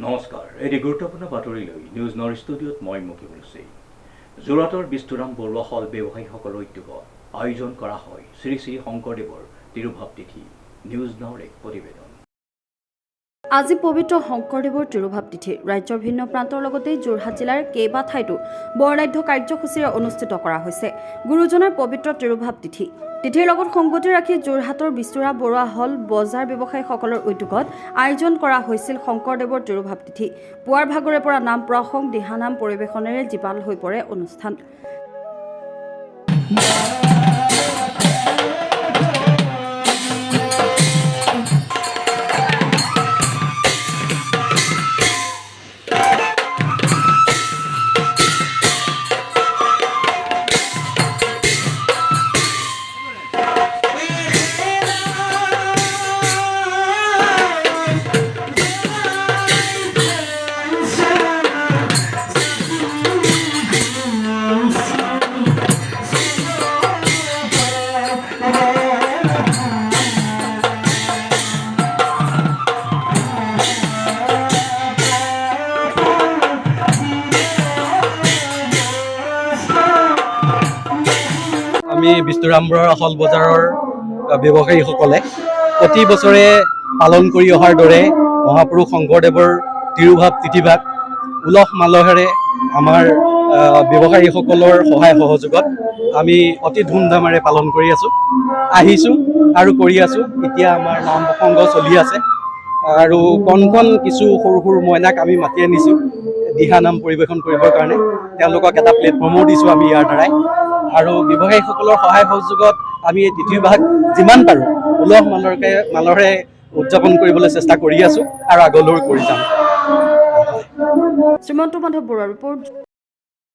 নমস্কাৰ এটি গুৰুত্বপূৰ্ণ বাতৰিলৈ নিউজ নৰ ষ্টুডিঅ'ত মই মুকিবুল হুছেইন। যোৰহাটৰ বিষ্ণুৰাম বৰুৱা হল ব্যৱসায়ীসকলৰ উদ্যোগত আয়োজন কৰা হয় শ্ৰী শ্ৰী শংকৰদেৱৰ তিৰুভাৱ তিথি। নিউজ নৰ এক প্ৰতিবেদন। আজি পবিত্ৰ শংকৰদেৱৰ তিৰুভাৱ তিথি ৰাজ্যৰ ভিন্ন প্ৰান্তৰ লগতে যোৰহাট জিলাৰ কেইবা ঠাইতো বৰ্ণাঢ্য কাৰ্যসূচীৰে অনুষ্ঠিত কৰা হৈছে গুৰুজনাৰ পবিত্ৰ তিৰুভাৱ তিথি। তিথিৰ লগত সংগতি ৰাখি যোৰহাটৰ বিষ্ণুৰাম বৰুৱা হল বজাৰ ব্যৱসায়ীসকলৰ উদ্যোগত আয়োজন কৰা হৈছিল শংকৰদেৱৰ তিৰুভাৱ তিথি। পুৱাৰ ভাগৰে পৰা নাম প্ৰসংগ দিহানাম পৰিৱেশনেৰে জীপাল হৈ পৰে অনুষ্ঠান। আমি বিষ্ণুৰাম বৰুৱা হল বজাৰৰ ব্যৱসায়ীসকলে প্ৰতি বছৰে পালন কৰি অহাৰ দৰে মহাপুৰুষ শংকৰদেৱৰ তিৰুভাৱ তিথিভাগ উলহ মালহেৰে আমাৰ ব্যৱসায়ীসকলৰ সহায় সহযোগত আমি অতি ধুমধামেৰে পালন কৰি আহিছোঁ আৰু কৰি আছোঁ। এতিয়া আমাৰ নাম প্ৰসংগ চলি আছে আৰু কণ কিছু সৰু সৰু মইনাক আমি মাতি আনিছোঁ দিহানাম পৰিৱেশন কৰিবৰ কাৰণে। তেওঁলোকক এটা প্লেটফৰ্মো দিছোঁ আমি ইয়াৰ দ্বাৰাই, আৰু ব্যৱসায়ীসকলৰ সহায় সহযোগত আমি এই তিথিভাগ যিমান পাৰোঁ উলহ মালহেৰে উদযাপন কৰিবলৈ চেষ্টা কৰি আছোঁ আৰু আগলৈও কৰি যাম। শ্ৰীমন্ত মাধৱ বৰুৱাৰ ৰিপৰ্ট।